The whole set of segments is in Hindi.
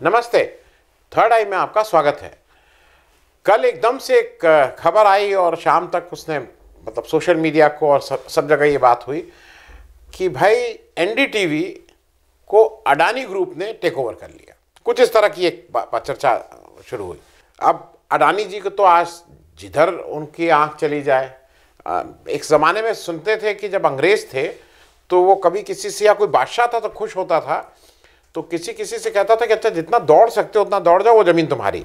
नमस्ते। थर्ड आई में आपका स्वागत है। कल एकदम से एक खबर आई और शाम तक उसने मतलब सोशल मीडिया को और सब जगह ये बात हुई कि भाई एनडीटीवी को अडानी ग्रुप ने टेक ओवर कर लिया। कुछ इस तरह की एक चर्चा शुरू हुई। अब अडानी जी को तो आज जिधर उनकी आंख चली जाए, एक ज़माने में सुनते थे कि जब अंग्रेज़ थे तो वो कभी किसी से या कोई बादशाह था तो खुश होता था तो किसी से कहता था कि अच्छा जितना दौड़ सकते हो उतना दौड़ जाओ, वो ज़मीन तुम्हारी।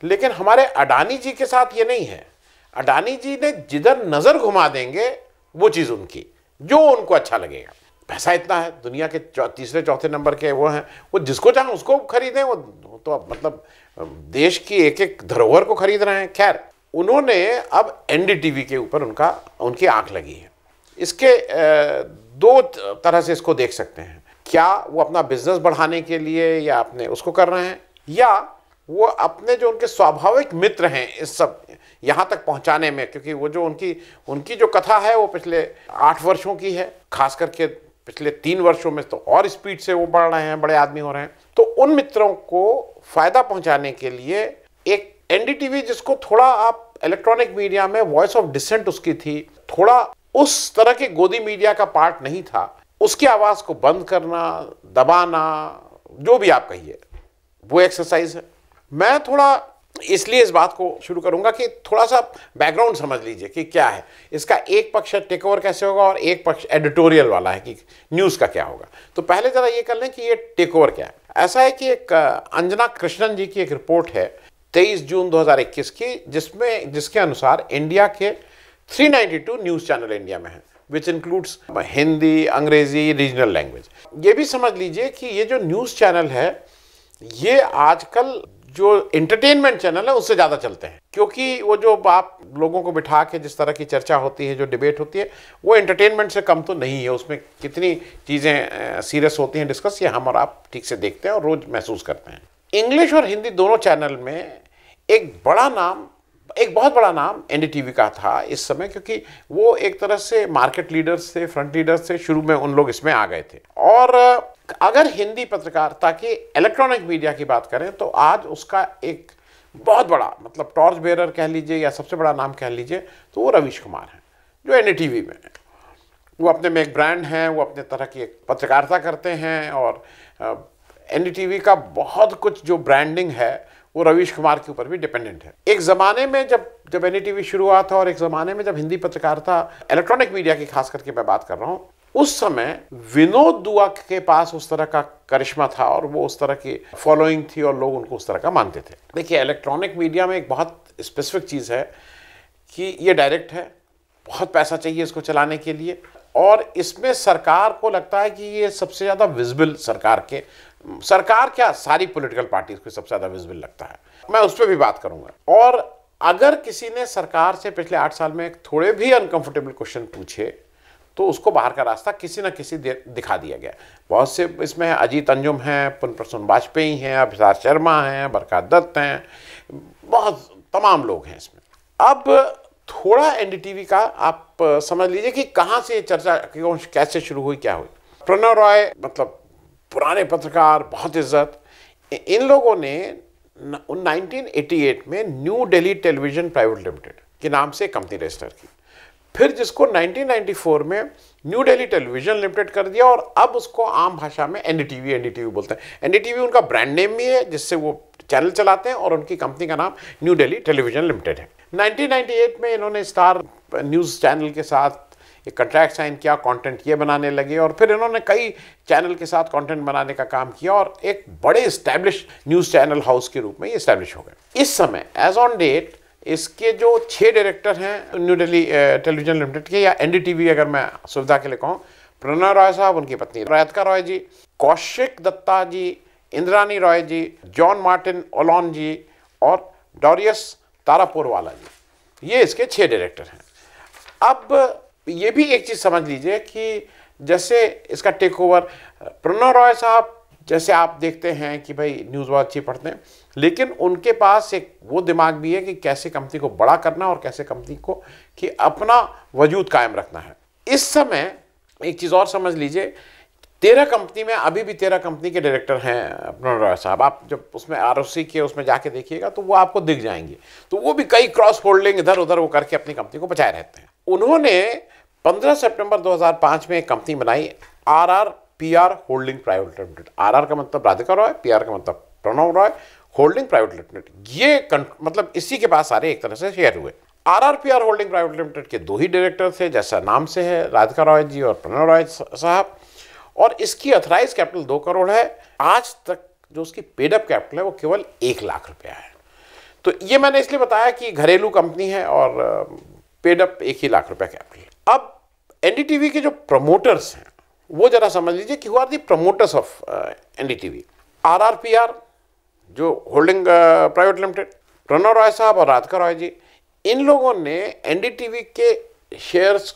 लेकिन हमारे अडानी जी के साथ ये नहीं है। अडानी जी ने जिधर नज़र घुमा देंगे वो चीज़ उनकी, जो उनको अच्छा लगेगा। पैसा इतना है, दुनिया के तीसरे चौथे नंबर के वो हैं, वो जिसको चाहें उसको खरीदें। वो तो मतलब देश की एक एक धरोहर को खरीद रहे हैं। खैर, उन्होंने अब एनडीटीवी के ऊपर उनकी आंख लगी है। इसके दो तरह से इसको देख सकते हैं। क्या वो अपना बिजनेस बढ़ाने के लिए या अपने उसको कर रहे हैं, या वो अपने जो उनके स्वाभाविक मित्र हैं इस सब यहाँ तक पहुँचाने में, क्योंकि वो जो उनकी जो कथा है वो पिछले 8 वर्षों की है। खास करके पिछले 3 वर्षों में तो और स्पीड से वो बढ़ रहे हैं, बड़े आदमी हो रहे हैं। तो उन मित्रों को फायदा पहुँचाने के लिए एक एनडीटीवी, जिसको थोड़ा आप इलेक्ट्रॉनिक मीडिया में वॉइस ऑफ डिसेंट उसकी थी, थोड़ा उस तरह के गोदी मीडिया का पार्ट नहीं था, उसकी आवाज़ को बंद करना, दबाना, जो भी आप कहिए, वो एक्सरसाइज है। मैं थोड़ा इसलिए इस बात को शुरू करूंगा कि थोड़ा सा बैकग्राउंड समझ लीजिए कि क्या है इसका। एक पक्ष टेक ओवर कैसे होगा और एक पक्ष एडिटोरियल वाला है कि न्यूज़ का क्या होगा। तो पहले ज़रा ये कर लें कि ये टेक ओवर क्या है। ऐसा है कि एक अंजना कृष्णन जी की एक रिपोर्ट है 23 जून 2021 की, जिसके अनुसार इंडिया के 392 न्यूज़ चैनल इंडिया में हैं, विच इंक्लूड्स हिंदी, अंग्रेजी, रीजनल लैंग्वेज। ये भी समझ लीजिए कि ये जो न्यूज़ चैनल है ये आजकल जो एंटरटेनमेंट चैनल है उससे ज़्यादा चलते हैं, क्योंकि वो जो आप लोगों को बिठा के जिस तरह की चर्चा होती है, जो डिबेट होती है, वो एंटरटेनमेंट से कम तो नहीं है। उसमें कितनी चीज़ें सीरियस होती हैं डिस्कस, ये हम और आप ठीक से देखते हैं और रोज़ महसूस करते हैं। इंग्लिश और हिंदी दोनों चैनल में एक बहुत बड़ा नाम एनडीटीवी का था इस समय, क्योंकि वो एक तरह से मार्केट लीडर्स थे, फ्रंट लीडर्स थे। शुरू में उन लोग इसमें आ गए थे। और अगर हिंदी पत्रकारिता की इलेक्ट्रॉनिक मीडिया की बात करें तो आज उसका एक बहुत बड़ा मतलब टॉर्च बेरर कह लीजिए या सबसे बड़ा नाम कह लीजिए तो वो रवीश कुमार हैं, जो एनडीटीवी में है। वो अपने में एक ब्रांड हैं, वो अपने तरह की एक पत्रकारिता करते हैं और एनडीटीवी का बहुत कुछ जो ब्रांडिंग है वो रवीश कुमार के ऊपर भी डिपेंडेंट है। एक ज़माने में जब एनडीटीवी शुरू हुआ था और एक ज़माने में जब हिंदी पत्रकारिता इलेक्ट्रॉनिक मीडिया की खास करके मैं बात कर रहा हूँ, उस समय विनोद दुआ के पास उस तरह का करिश्मा था और वो उस तरह की फॉलोइंग थी और लोग उनको उस तरह का मानते थे। देखिए, इलेक्ट्रॉनिक मीडिया में एक बहुत स्पेसिफिक चीज़ है कि ये डायरेक्ट है, बहुत पैसा चाहिए इसको चलाने के लिए, और इसमें सरकार को लगता है कि ये सबसे ज़्यादा विजिबल सरकार क्या सारी पॉलिटिकल पार्टीज को सबसे ज़्यादा विजिबल लगता है। मैं उस पर भी बात करूंगा। और अगर किसी ने सरकार से पिछले 8 साल में थोड़े भी अनकंफर्टेबल क्वेश्चन पूछे तो उसको बाहर का रास्ता किसी न किसी दिखा दिया गया। बहुत से इसमें अजीत अंजुम हैं, पुनप्रसून वाजपेयी हैं, अभिसार शर्मा हैं, बरखा दत्त हैं, बहुत तमाम लोग हैं इसमें। अब थोड़ा एनडीटीवी का आप समझ लीजिए कि कहाँ से चर्चा कैसे शुरू हुई, क्या हुई। प्रणव रॉय मतलब पुराने पत्रकार, बहुत इज्जत, इन लोगों ने 1988 में new Delhi television private limited के नाम से कंपनी रजिस्टर की, फिर जिसको 1994 में न्यू दिल्ली टेलीविजन लिमिटेड कर दिया और अब उसको आम भाषा में एनडीटीवी बोलते हैं। एनडीटीवी उनका ब्रांड नेम भी है जिससे वो चैनल चलाते हैं और उनकी कंपनी का नाम न्यू दिल्ली टेलीविजन लिमिटेड है। 1998 में इन्होंने स्टार न्यूज़ चैनल के साथ एक कॉन्ट्रैक्ट साइन किया, कंटेंट ये बनाने लगे और फिर इन्होंने कई चैनल के साथ कंटेंट बनाने का काम किया और एक बड़े इस्टेब्लिश न्यूज़ चैनल हाउस के रूप में ये इस्टेब्लिश हो गए। इस समय एज ऑन डेट इसके जो 6 डायरेक्टर हैं न्यू दिल्ली टेलीविजन लिमिटेड के, या एनडीटीवी अगर मैं सुविधा के लिए कहूँ, प्रणव रॉय साहब, उनकी पत्नी राधिका रॉय जी, कौशिक दत्ता जी, इंद्रानी रॉय जी, जॉन मार्टिन ओलॉन जी और डॉरियस तारापुरवाला जी, ये इसके 6 डायरेक्टर हैं। अब ये भी एक चीज़ समझ लीजिए कि जैसे इसका टेक ओवर प्रणव रॉय साहब, जैसे आप देखते हैं कि भाई न्यूज़ बहुत अच्छी पढ़ते हैं, लेकिन उनके पास एक वो दिमाग भी है कि कैसे कंपनी को बड़ा करना और कैसे कंपनी को कि अपना वजूद कायम रखना है। इस समय एक चीज़ और समझ लीजिए 13 कंपनी में अभी भी 13 कंपनी के डायरेक्टर हैं प्रणव रॉय साहब। आप जब उसमें आरओसी के उसमें जाके देखिएगा तो वो आपको दिख जाएंगे। तो वो भी कई क्रॉस होल्डिंग इधर उधर वो करके अपनी कंपनी को बचाए रहते हैं। उन्होंने 15 सितंबर 2005 में एक कंपनी बनाई, RRPR holding private limited. RR का मतलब राधिका रॉय, PR का मतलब Prannoy Roy, holding private limited. ये मतलब इसी के पास सारे एक तरह से शेयर हुए। RRPR होल्डिंग प्राइवेट लिमिटेड के 2 ही डायरेक्टर थे, जैसा नाम से है, राधिका रॉय जी और प्रणव रॉय साहब। और इसकी अथराइज कैपिटल 2 करोड़ है। आज तक जो उसकी पेडअप कैपिटल है वो केवल 1 लाख रुपया है। तो ये मैंने इसलिए बताया कि घरेलू कंपनी है और पेडअप 1 ही लाख रुपया कैपिटल। अब NDTV के जो प्रमोटर्स हैं वो जरा समझ लीजिए कि who are the promoters of NDTV। RRPR जो holding private limited, Prannoy Roy साहब और राधिका रॉय जी, इन लोगों ने NDTV के शेयर्स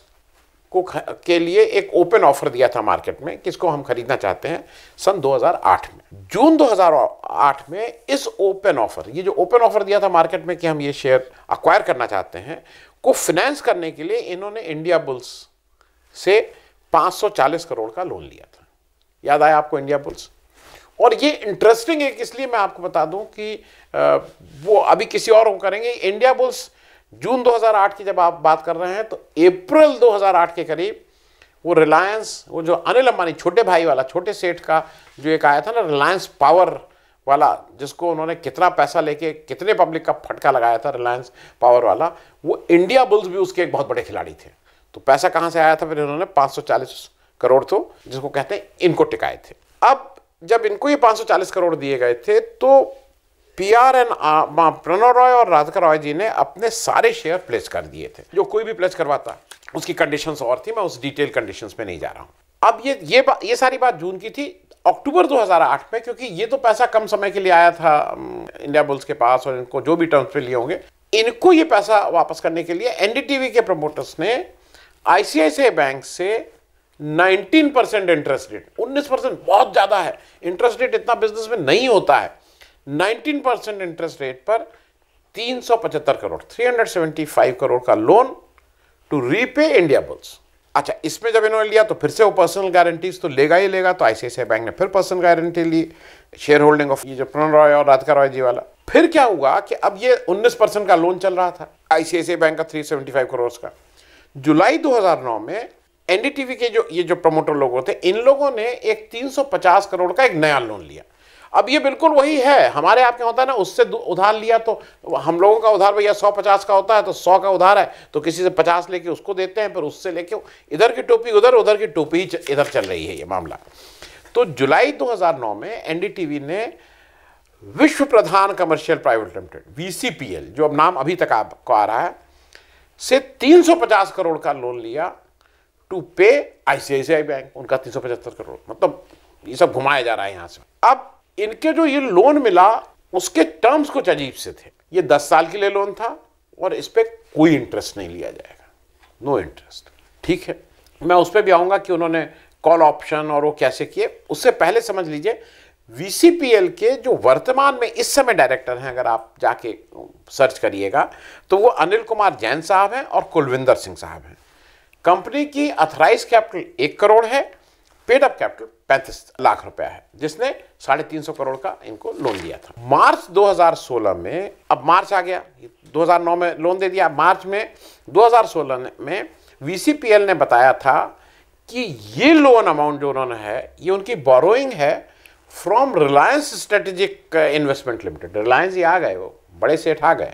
को के लिए एक ओपन ऑफर दिया था मार्केट में, किसको हम खरीदना चाहते हैं, सन 2008 में। जून 2008 में इस ओपन ऑफर, ये जो ओपन ऑफर दिया था मार्केट में कि हम ये शेयर अक्वायर करना चाहते हैं, को फाइनेंस करने के लिए इन्होंने इंडिया बुल्स से 540 करोड़ का लोन लिया था। याद आया आपको इंडिया बुल्स? और ये इंटरेस्टिंग है इसलिए मैं आपको बता दूं कि वो अभी किसी और को करेंगे। इंडिया बुल्स जून 2008 की जब आप बात कर रहे हैं तो अप्रैल 2008 के करीब वो रिलायंस, वो जो अनिल अंबानी छोटे भाई वाला, छोटे सेठ का जो एक आया था ना रिलायंस पावर वाला, जिसको उन्होंने कितना पैसा लेके कितने पब्लिक का फटका लगाया था, रिलायंस पावर वाला, वो इंडिया बुल्स भी उसके एक बहुत बड़े खिलाड़ी थे। तो पैसा कहाँ से आया था? फिर उन्होंने 540 करोड़ तो जिसको कहते हैं इनको टिकाए थे। अब जब इनको ये 540 करोड़ दिए गए थे तो प्रणव रॉय और राधिका रॉय जी ने अपने सारे शेयर प्लेस कर दिए थे। जो कोई भी प्लेस करवाता उसकी कंडीशंस और थी, मैं उस डिटेल कंडीशंस में नहीं जा रहा हूं। अब ये सारी बात जून की थी। अक्टूबर 2008 में, क्योंकि ये तो पैसा कम समय के लिए आया था इंडिया बुल्स के पास और इनको जो भी टर्म्स पे लिए होंगे, इनको ये पैसा वापस करने के लिए NDTV के प्रमोटर्स ने ICICI बैंक से 19% इंटरेस्ट रेट, 19% बहुत ज्यादा है, इंटरेस्ट रेट इतना बिजनेस में नहीं होता है, 19% इंटरेस्ट रेट पर 375 करोड़ 375 करोड़ का loan to repay Indiabulls. अच्छा, इसमें जब इन्होंने लिया तो फिर से वो पर्सनल गारंटीज तो लेगा ही लेगा, तो ICICI बैंक ने फिर पर्सनल गारंटी ली, शेयर होल्डिंग ऑफ ये जो प्रणव रॉय और राधिका रॉय जी वाला। फिर क्या हुआ कि अब ये 19% का लोन चल रहा था ICICI बैंक का 375 करोड़ का। जुलाई 2009 में NDTV के ये जो प्रमोटर लोग होते, इन लोगों ने एक 350 करोड़ का एक नया लोन लिया। अब ये बिल्कुल वही है, हमारे आपके होता है ना, उससे उधार लिया तो हम लोगों का उधार भैया 150 का होता है, तो 100 का उधार है तो किसी से 50 लेके उसको देते हैं, फिर उससे लेके इधर की टोपी उधर, उधर की टोपी इधर चल रही है ये मामला। तो जुलाई 2009 में NDTV ने विश्व प्रधान कमर्शियल प्राइवेट लिमिटेड VCPL, जो अब नाम अभी तक आपको आ रहा है, से 350 करोड़ का लोन लिया टू पे ICICI बैंक, उनका 375 करोड़। मतलब ये सब घुमाया जा रहा है यहां से। अब इनके जो ये लोन मिला उसके टर्म्स कुछ अजीब से थे। ये 10 साल के लिए लोन था और इस पर कोई इंटरेस्ट नहीं लिया जाएगा, नो इंटरेस्ट। ठीक है, मैं उस पर भी आऊंगा कि उन्होंने कॉल ऑप्शन और वो कैसे किए। उससे पहले समझ लीजिए VCPL के जो वर्तमान में इस समय डायरेक्टर हैं, अगर आप जाके सर्च करिएगा तो वो अनिल कुमार जैन साहब हैं और कुलविंदर सिंह साहब हैं। कंपनी की अथराइज कैपिटल 1 करोड़ है, पेड अप कैपिटल 35 लाख रुपया है, जिसने 350 करोड़ का इनको लोन दिया था। मार्च 2016 में, अब मार्च आ गया, 2009 में लोन दे दिया, मार्च में 2016 में VCPL ने बताया था कि ये लोन अमाउंट जो उन्होंने है ये उनकी बोरोइंग है from Reliance strategic investment limited. Reliance ही आ गए, वो बड़े सेठ आ गए,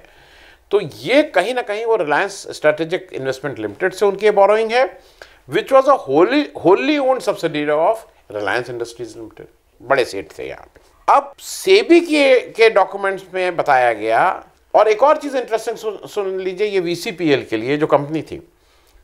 तो ये कहीं ना कहीं वो रिलायंस स्ट्रेटेजिक इन्वेस्टमेंट लिमिटेड से उनकी बोरोइंग है, which was a wholly owned subsidiary of Reliance industries limited. बड़े सेठ थे यहाँ पे। अब सेबी के डॉक्यूमेंट्स में बताया गया, और एक और चीज इंटरेस्टिंग सुन लीजिए, ये VCPL के लिए जो कंपनी थी,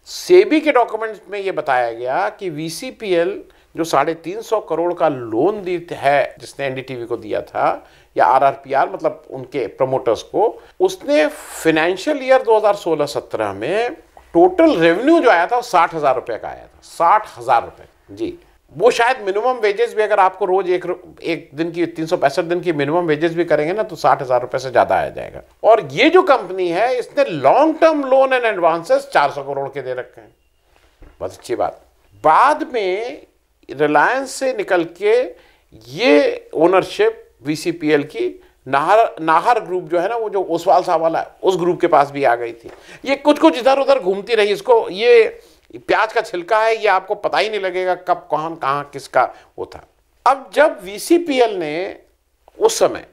सेबी के डॉक्यूमेंट्स में ये बताया गया कि VCPL जो 350 करोड़ का लोन दी है जिसने NDTV को दिया था, या RRPR मतलब उनके प्रमोटर्स को, उसने फाइनेंशियल ईयर 2016-17 में टोटल रेवेन्यू जो आया था वो 60,000 रुपये का आया था। 60,000 रुपये जी। वो शायद मिनिमम वेजेस भी, अगर आपको रोज एक दिन की 365 दिन की मिनिमम वेजेस भी करेंगे ना तो 60,000 रुपये से ज्यादा आ जाएगा। और ये जो कंपनी है इसने long term loan and advances 400 crore के दे रखे हैं। बहुत अच्छी बात। बाद में रिलायंस से निकल के ये ओनरशिप VCPL की नाहर ग्रुप जो है ना, वो जो ओसवाल साहब वाला है, उस ग्रुप के पास भी आ गई थी। ये कुछ कुछ इधर उधर घूमती रही। इसको ये प्याज का छिलका है, ये आपको पता ही नहीं लगेगा कब कौन कहाँ किसका वो था। अब जब VCPL ने उस समय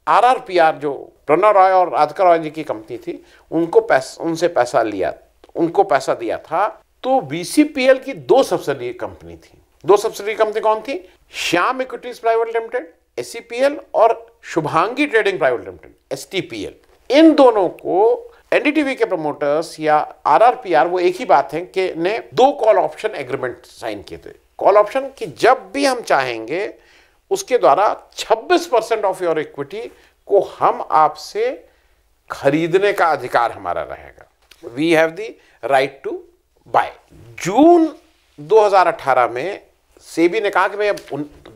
RRPR जो प्रणव रॉय और राधिका रॉय जी की कंपनी थी, उनसे पैसा लिया, उनको पैसा दिया था, तो VCPL की 2 सब्सिडरी कंपनी थी। 2 सब्सिडरी कंपनी कौन थी? Shyam equities private limited SEPL और Shubhangi trading private limited STPL। इन दोनों को NDTV के प्रमोटर्स या RRPR, वो एक ही बात है कि ने 2 कॉल ऑप्शन एग्रीमेंट साइन किए थे। कॉल ऑप्शन कि जब भी हम चाहेंगे उसके द्वारा 26% ऑफ योर इक्विटी को हम आपसे खरीदने का अधिकार हमारा रहेगा। We have the right to buy. June 2018 में सेबी ने कहा कि भाई अब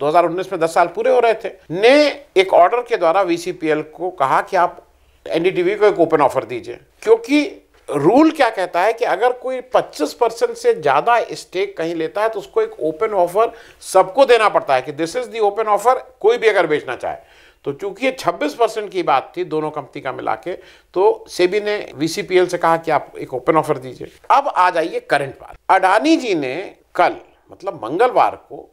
2019 में 10 साल पूरे हो रहे थे, ने एक ऑर्डर के द्वारा VCPL को कहा कि आप NDTV को एक ओपन ऑफर दीजिए, क्योंकि रूल क्या कहता है कि अगर कोई 25% से ज्यादा स्टेक कहीं लेता है तो उसको एक ओपन ऑफर सबको देना पड़ता है कि this is the open offer, कोई भी अगर बेचना चाहे। तो चूंकि ये 26% की बात थी दोनों कंपनी का मिला के, तो सेबी ने VCPL से कहा कि आप एक ओपन ऑफर दीजिए। अब आ जाइए करंट बात। अडानी जी ने कल मतलब मंगलवार को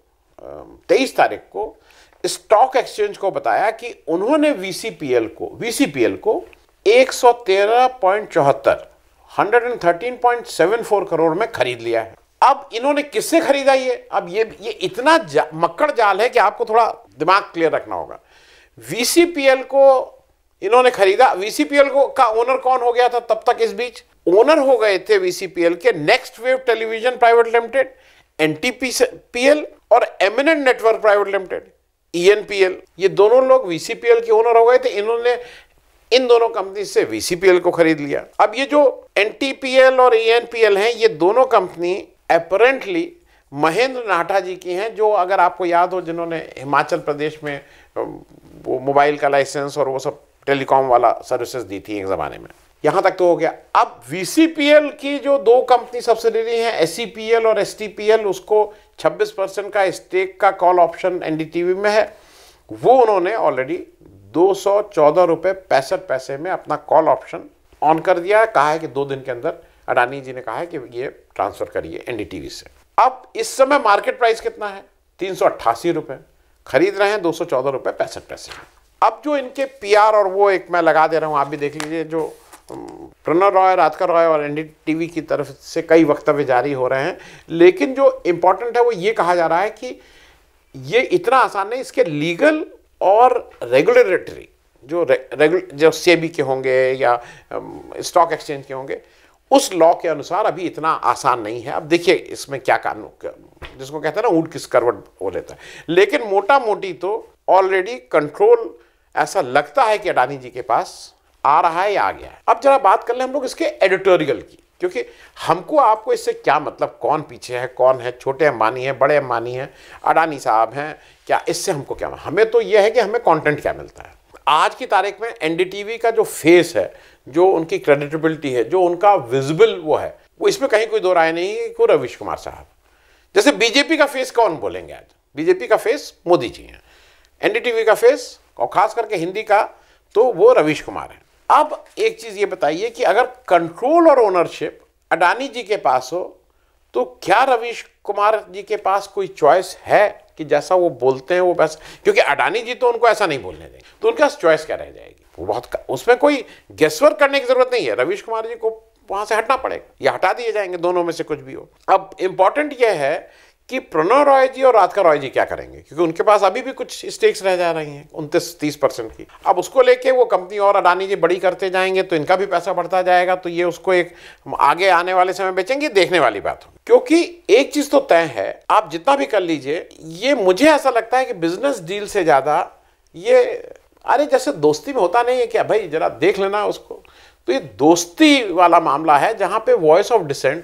23 तारीख को स्टॉक एक्सचेंज को बताया कि उन्होंने VCPL को 113.74 करोड़ में खरीद लिया है। अब इन्होंने किससे खरीदा? ये अब ये इतना मक्कड़ जाल है कि आपको थोड़ा दिमाग क्लियर रखना होगा। VCPL को इन्होंने खरीदा। VCPL को का ओनर कौन हो गया था तब तक? इस बीच ओनर हो गए थे VCPL के next wave television private limited NTPL और eminent network private limited ENPL। ये दोनों लोग VCPL के ओनर हो गए थे। इन्होंने इन दोनों कंपनी से VCPL को खरीद लिया। अब ये जो NTPL और ENPL हैं, ये दोनों कंपनी अपेरेंटली महेंद्र नाहटा जी की हैं, जो अगर आपको याद हो जिन्होंने हिमाचल प्रदेश में वो मोबाइल का लाइसेंस और वो सब टेलीकॉम वाला सर्विसेज दी थी एक ज़माने में। यहाँ तक तो हो गया। अब VCPL की जो 2 कंपनी सब्सिडरी हैं SEPL और STPL, उसको 26% का स्टेक का कॉल ऑप्शन NDTV में है। वो उन्होंने ऑलरेडी 214 रुपये 65 पैसे में अपना कॉल ऑप्शन ऑन कर दिया। कहा है कि 2 दिन के अंदर अडानी जी ने कहा है कि ये ट्रांसफर करिए NDTV से। अब इस समय मार्केट प्राइस कितना है? 388 रुपये। खरीद रहे हैं 214 रुपये 65 पैसे। अब जो इनके PR और वो एक मैं लगा दे रहा हूँ, आप भी देख लीजिए, जो प्रणव रॉय, राधिका रॉय और NDTV की तरफ से कई वक्तव्य जारी हो रहे हैं, लेकिन जो इंपॉर्टेंट है वो ये कहा जा रहा है कि ये इतना आसान नहीं। इसके लीगल और रेगुलेटरी जो सेबी के होंगे या स्टॉक एक्सचेंज के होंगे, उस लॉ के अनुसार अभी इतना आसान नहीं है। अब देखिए इसमें क्या कानून, जिसको कहते हैं ना ऊंट किस करवट हो लेता है, लेकिन मोटा मोटी तो ऑलरेडी कंट्रोल ऐसा लगता है कि अडानी जी के पास आ रहा है या आ गया है। अब जरा बात कर ले हम लोग इसके एडिटोरियल की, क्योंकि हमको आपको इससे क्या मतलब, कौन पीछे है, कौन है, छोटे अंबानी हैं, बड़े अंबानी हैं, अडानी साहब हैं, क्या इससे हमको क्या, हमें तो यह है कि हमें कंटेंट क्या मिलता है। आज की तारीख में NDTV का जो फेस है, जो उनकी क्रेडिटेबिलिटी है, जो उनका विजिबल वो है, वो इसमें कहीं कोई दो राय नहीं है कि रवीश कुमार साहब। जैसे बीजेपी का फेस कौन बोलेंगे आज? बीजेपी का फेस मोदी जी हैं। NDTV का फेस और खास करके हिंदी का तो वो रवीश कुमार है। अब एक चीज ये बताइए कि अगर कंट्रोल और ओनरशिप अडानी जी के पास हो तो क्या रवीश कुमार जी के पास कोई चॉइस है कि जैसा वो बोलते हैं वो बस, क्योंकि अडानी जी तो उनको ऐसा नहीं बोलने देंगे, तो उनके पास चॉइस क्या रह जाएगी? वो बहुत उसमें कोई गेसवर्क करने की जरूरत नहीं है। रवीश कुमार जी को वहां से हटना पड़ेगा या हटा दिए जाएंगे, दोनों में से कुछ भी हो। अब इंपॉर्टेंट यह है कि प्रणव रॉय जी और राधिका रॉय जी क्या करेंगे, क्योंकि उनके पास अभी भी कुछ स्टेक्स रह जा रही हैं 29-30% की। अब उसको लेके वो कंपनी और अडानी जी बड़ी करते जाएंगे तो इनका भी पैसा बढ़ता जाएगा, तो ये उसको एक आगे आने वाले समय बेचेंगे, देखने वाली बात हो। क्योंकि एक चीज तो तय है, आप जितना भी कर लीजिए, ये मुझे ऐसा लगता है कि बिजनेस डील से ज्यादा ये, अरे जैसे दोस्ती में होता नहीं है क्या भाई, जरा देख लेना उसको, तो ये दोस्ती वाला मामला है जहां पे वॉइस ऑफ डिसेंट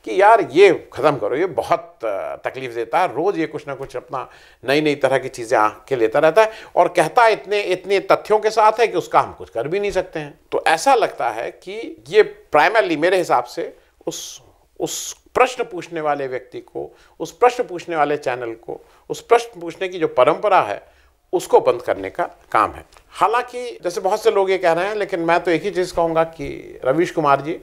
कि यार ये खत्म करो, ये बहुत तकलीफ देता है, रोज ये कुछ ना कुछ अपना नई नई तरह की चीजें आंख के लेता रहता है और कहता है इतने तथ्यों के साथ है कि उसका हम कुछ कर भी नहीं सकते हैं। तो ऐसा लगता है कि ये प्राइमरली मेरे हिसाब से उस प्रश्न पूछने वाले व्यक्ति को, उस प्रश्न पूछने वाले चैनल को, उस प्रश्न पूछने की जो परंपरा है उसको बंद करने का काम है। हालांकि जैसे बहुत से लोग ये कह रहे हैं, लेकिन मैं तो एक ही चीज़ कहूँगा कि Ravish Kumar ji,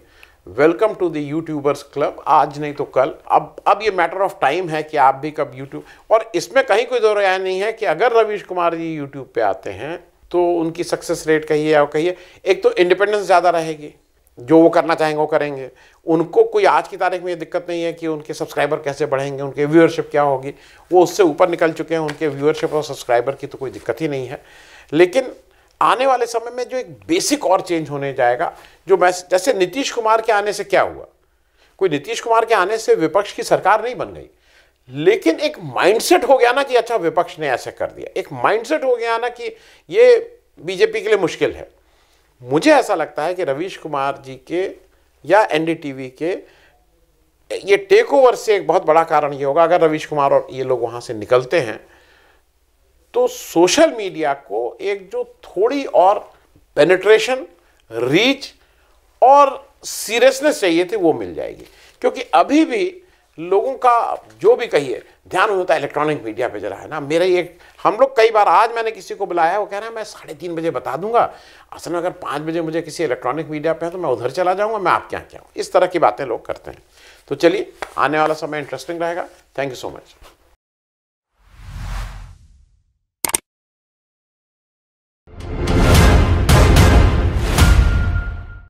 welcome to the YouTubers club. आज नहीं तो कल, अब ये मैटर ऑफ टाइम है कि आप भी कब यूट्यूब, और इसमें कहीं कोई दो राय नहीं है कि अगर रवीश कुमार जी यूट्यूब पे आते हैं तो उनकी सक्सेस रेट कहिए या कहिए, एक तो इंडिपेंडेंस ज़्यादा रहेगी, जो वो करना चाहेंगे वो करेंगे। उनको कोई आज की तारीख में ये दिक्कत नहीं है कि उनके सब्सक्राइबर कैसे बढ़ेंगे, उनके व्यूअरशिप क्या होगी, वो उससे ऊपर निकल चुके हैं। उनके व्यूअरशिप और सब्सक्राइबर की तो कोई दिक्कत ही नहीं है। लेकिन आने वाले समय में जो एक बेसिक और चेंज होने जाएगा, जो मैं जैसे नीतीश कुमार के आने से क्या हुआ, कोई नीतीश कुमार के आने से विपक्ष की सरकार नहीं बन गई, लेकिन एक माइंडसेट हो गया ना कि अच्छा विपक्ष ने ऐसे कर दिया, एक माइंडसेट हो गया ना कि ये बीजेपी के लिए मुश्किल है। मुझे ऐसा लगता है कि रवीश कुमार जी के या एनडीटीवी के ये टेक ओवर से एक बहुत बड़ा कारण ये होगा, अगर रवीश कुमार और ये लोग वहां से निकलते हैं तो सोशल मीडिया को एक जो थोड़ी और पेनिट्रेशन, रीच और सीरियसनेस चाहिए थी वो मिल जाएगी। क्योंकि अभी भी लोगों का जो भी कहिए ध्यान होता है इलेक्ट्रॉनिक मीडिया पे जरा, है ना। मेरा एक, हम लोग कई बार, आज मैंने किसी को बुलाया, वो कह रहा है मैं 3:30 बजे बता दूंगा, असल में अगर 5 बजे मुझे किसी इलेक्ट्रॉनिक मीडिया पे है तो मैं उधर चला जाऊंगा, मैं आपके यहाँ क्या हूँ। इस तरह की बातें लोग करते हैं। तो चलिए, आने वाला समय इंटरेस्टिंग रहेगा। Thank you so much.